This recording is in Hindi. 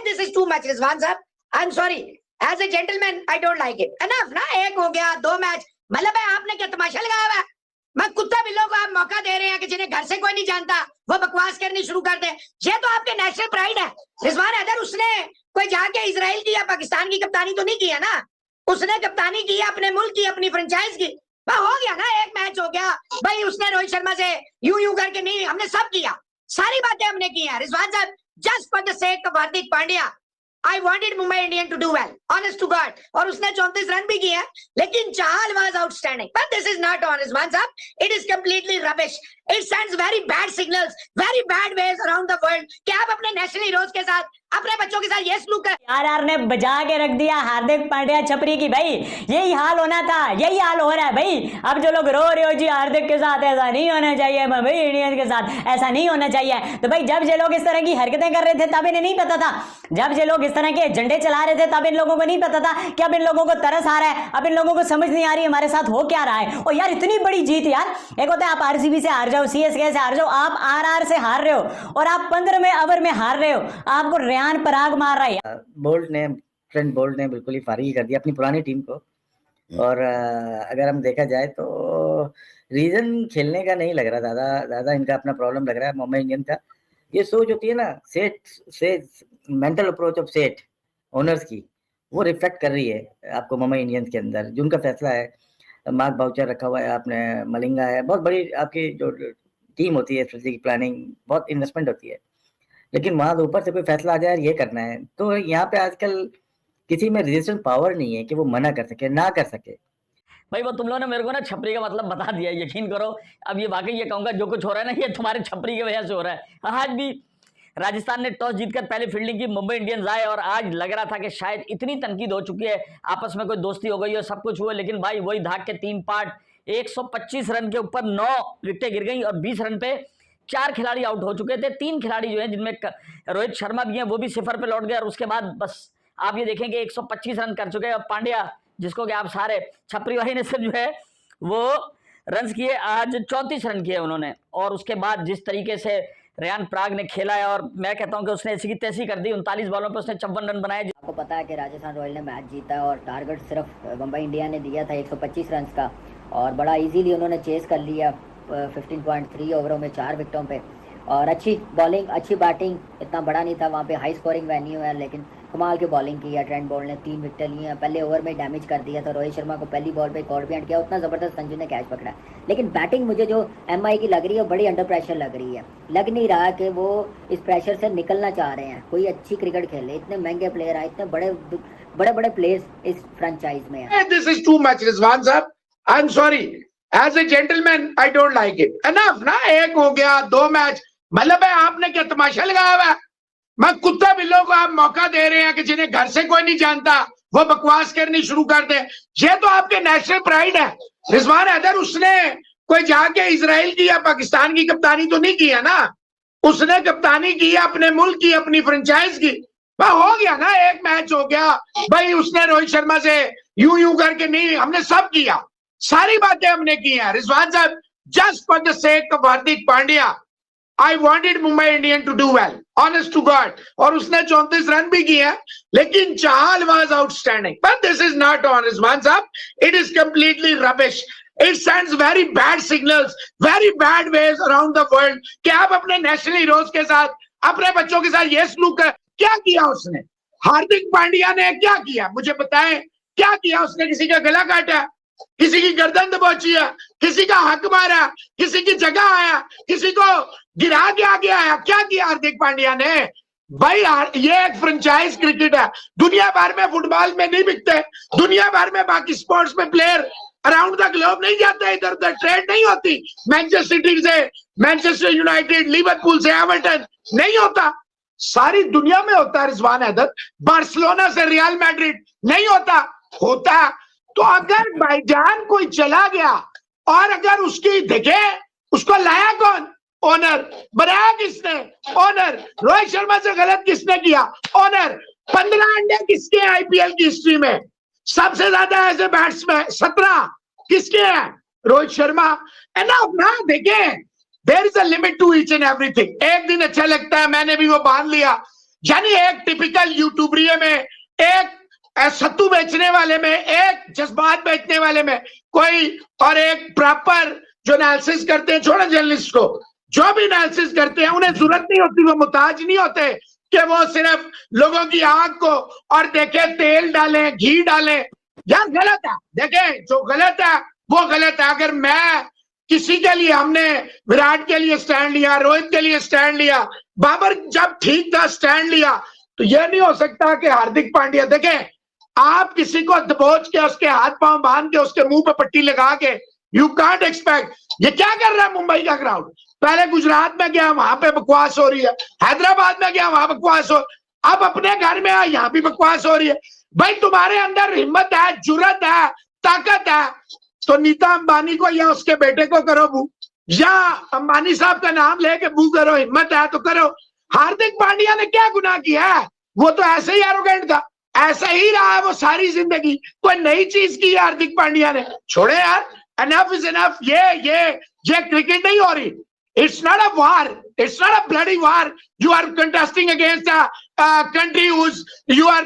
This is too much Rizwan साहब, I am sorry, as a gentleman I don't like it. Enough ना, एक हो गया, 2 मैच, मतलब है आपने क्या तमाशा लगाया हुआ है? मैं कुत्ता बिल्लों को आप मौका दे रहे हैं कि जिन्हें घर से कोई नहीं जानता वो बकवास करनी शुरू कर दे। ये तो आपके नेशनल प्राइड है। रिजवान हैदर उसने कोई जाके इजराइल की या पाकिस्तान की कप्तानी तो नहीं किया ना, उसने कप्तानी की अपने मुल्क की, अपनी फ्रेंचाइज की। हो गया ना, एक मैच हो गया भाई। उसने रोहित शर्मा से यूं करके नहीं, हमने सब किया, सारी बातें हमने की हैं रिजवान साहब, just for the sake of Hardik Pandya. I wanted Mumbai Indian to do well, honest to God, और उसने 34 रन भी किए, लेकिन चाहल was outstanding. But this is not on Rizwan Sahab. It is completely rubbish. It sends very bad signals, very bad waves around the world कि आप अपने नेशनल हीरोज के साथ, अपने बच्चों के साथ ये सलूक कर। आरआर ने बजा के रख दिया हार्दिक पांड्या छपरी की। भाई यही हाल होना था, यही हाल हो रहा है भाई। अब जो लोग रो रहे हो जी हार्दिक के साथ ऐसा नहीं होना चाहिए, मुंबई इंडियंस के साथ ऐसा नहीं होना चाहिए, तो भाई जब ये लोग इस तरह की हरकतें कर रहे थे तब इन्हें नहीं पता था, जब ये लोग इस तरह के झंडे चला रहे थे तब इन लोगों को नहीं पता था कि अब इन लोगों को तरस आ रहा है, अब इन लोगों को समझ नहीं आ रही हमारे साथ हो क्या रहा है। और यार इतनी बड़ी जीत यार, एक होता है आप आरसीबी से हार जाओ, सीएसके से हार जाओ, आप आरआर से हार रहे हो और आप 15वें ओवर में हार रहे हो, आपको रेयान पराग मार रहा है। ट्रेंट बोल्ट ने बिल्कुल ही फारिग कर दिया अपनी पुरानी टीम को। और अगर हम देखा जाए तो रीजन खेलने का नहीं लग रहा, ज्यादा इनका अपना प्रॉब्लम लग रहा है मुंबई इंडियन का। ये सोच होती है ना, set mental approach of set owners की, वो रिफ्लेक्ट कर रही है आपको मुंबई इंडियंस के अंदर। जो उनका फैसला है, मार्क बाउचर रखा हुआ है आपने, मलिंगा है, बहुत बड़ी आपकी जो टीम होती है, स्ट्रेटेजिक प्लानिंग, बहुत इन्वेस्टमेंट होती है, लेकिन वहां ऊपर से कोई फैसला आ जाए ये करना है, तो यहाँ पे आजकल किसी में रेजिस्टेंस पावर नहीं है कि वो मना कर सके, ना कर सके। भाई वो तुम लोगों ने मेरे को ना छपरी का मतलब बता दिया, यकीन करो। अब ये वाकई ये कहूंगा जो कुछ हो रहा है ना, ये तुम्हारे छपरी की वजह से हो रहा है। आज भी राजस्थान ने टॉस जीतकर पहले फील्डिंग की, मुंबई इंडियंस आए और आज लग रहा था कि शायद इतनी तनकीद हो चुकी है, आपस में कोई दोस्ती हो गई हो, सब कुछ हुआ, लेकिन भाई वही धाक के 3 पार्ट, 125 रन के ऊपर 9 विकेटें गिर गई और 20 रन पे 4 खिलाड़ी आउट हो चुके थे। 3 खिलाड़ी जो हैं जिनमें रोहित शर्मा भी हैं वो भी 0 पे लौट गए, और उसके बाद बस आप ये देखेंगे 125 रन कर चुके हैं। और पांड्या जिसको कि आप सारे छपरी वाली ने सिर्फ जो है वो रन किए, आज 34 रन किए उन्होंने। और उसके बाद जिस तरीके से रेयान पराग ने खेला है, और मैं कहता हूं कि उसने ऐसी की तैसी कर दी, 39 बॉलों पे उसने 54 रन बनाए। आपको पता है कि राजस्थान रॉयल ने मैच जीता और टारगेट सिर्फ मुंबई इंडिया ने दिया था 125 रन का, और बड़ा इजीली उन्होंने चेस कर लिया 15.3 ओवरों में 4 विकेटों पे। और अच्छी बॉलिंग, अच्छी बैटिंग, इतना बड़ा नहीं था वहाँ पे, हाई स्कोरिंग वेन्यू है, लेकिन कमाल की बॉलिंग की है। ट्रेंट बोल्ट ने 3 विकेट लिए हैं, पहले ओवर में डैमेज कर दिया था। रोहित शर्मा को पहली बॉल पे कॉर्ड भी किया, उतना ज़बरदस्त संजू ने कैच पकड़ा। लेकिन बैटिंग मुझे जो एमआई की लग रही है बड़ी अंडर प्रेशर लग रही है, लग नहीं रहा कि वो इस प्रेशर से निकलना चाह रहे हैं, कोई अच्छी क्रिकेट खेले। इतने महंगे प्लेयर हैं, इतने बड़े प्लेयर्स इस फ्रेंचाइज में हैं। This is too much Rizwan साहब, I am sorry, as a gentleman I don't like it. Enough ना, एक हो गया, 2 मैच, मतलब है आपने क्या तमाशा लगाया हुआ है? मैं कुत्ता बिल्लों को आप मौका दे रहे हैं कि जिन्हें घर से कोई नहीं जानता वो बकवास करनी शुरू कर दे। ये तो आपके नेशनल प्राइड है। रिजवान हैदर उसने कोई जाके इजराइल की या पाकिस्तान की कप्तानी तो नहीं किया ना, उसने कप्तानी की अपने मुल्क की, अपनी फ्रेंचाइज की। हो गया ना, एक मैच हो गया भाई। उसने रोहित शर्मा से यूं करके नहीं, हमने सब किया, सारी बातें हमने की हैं रिजवान साहब, just for the sake of Hardik Pandya. I wanted Mumbai Indian to do well, honest to God, और उसने 34 रन भी किए, लेकिन Chahal was outstanding. But this is not on Rizwan साहब, it is completely rubbish. It sends very bad signals, very bad waves around the world कि आप अपने नेशनल हीरोज के साथ, अपने बच्चों के साथ ये सलूक कर। क्या किया उसने? हार्दिक पांड्या ने क्या किया? मुझे बताएं, क्या किया उसने? किसी का गला काटा, किसी की गर्दन दबोची है, किसी का हक मारा, किसी की जगह आया, किसी को गिरा के आगे आया? क्या किया हार्दिक पांड्या ने? भाई ये एक फ्रेंचाइज क्रिकेट है, दुनिया भर में फुटबॉल में नहीं बिकते, दुनिया भर में बाकी स्पोर्ट्स में प्लेयर अराउंड द ग्लोब नहीं जाते, इधर उधर ट्रेड नहीं होती। मैनचेस्टर सिटी से मैनचेस्टर यूनाइटेड, लिवरपूल से एवर्टन नहीं होता, सारी दुनिया में होता है रिजवान हैदर। बार्सिलोना से रियल मैड्रिड नहीं होता, होता। तो अगर भाईजान कोई चला गया और अगर उसकी देखे, उसको लाया कौन? ओनर। बनाया किसने? ओनर। रोहित शर्मा से गलत किसने किया? ओनर। 15 अंडे किसके आईपीएल की हिस्ट्री में? सबसे ज्यादा ऐसे बैट्समैन 17 किसके हैं? रोहित शर्मा। एनफ ना, देखें, there is a limit to each and everything. एक दिन अच्छा लगता है, मैंने भी वो बांध लिया, यानी एक टिपिकल यूट्यूबरिये में, एक सत्तू बेचने वाले में, एक जज्बात बेचने वाले में कोई, और एक प्रॉपर जो एनालिसिस करते हैं, छोड़ो जर्नलिस्ट को, जो भी एनालिसिस करते हैं उन्हें जरूरत नहीं होती, वो मुताज नहीं होते कि वो सिर्फ लोगों की आंख को और देखे तेल डालें, घी डालें। यार गलत है, देखें जो गलत है वो गलत है। अगर मैं किसी के लिए, हमने विराट के लिए स्टैंड लिया, रोहित के लिए स्टैंड लिया, बाबर जब ठीक था स्टैंड लिया, तो यह नहीं हो सकता कि हार्दिक पांड्या, देखें आप किसी को दबोच के उसके हाथ पांव बांध के उसके मुंह पे पट्टी लगा के, यू कांट एक्सपेक्ट। ये क्या कर रहा है मुंबई का क्राउड? पहले गुजरात में गया, वहां पे बकवास हो रही है, हैदराबाद में गया, वहां बकवास हो, अब अपने घर में आया, यहां भी बकवास हो रही है। भाई तुम्हारे अंदर हिम्मत है, जुर्रत है, ताकत है, तो नीता अंबानी को या उसके बेटे को करो बू, या अंबानी साहब का नाम लेके बू करो, हिम्मत है तो करो। हार्दिक पांड्या ने क्या गुनाह किया है? वो तो ऐसे ही एरोगेंट था, ऐसा ही रहा है वो सारी जिंदगी। कोई नई चीज की है हार्दिक पांड्या ने? छोड़े यार, एनफ इज एनफ। ये क्रिकेट नहीं हो रही। It's not a war. It's not a bloody war. You are contesting against a country who's, you are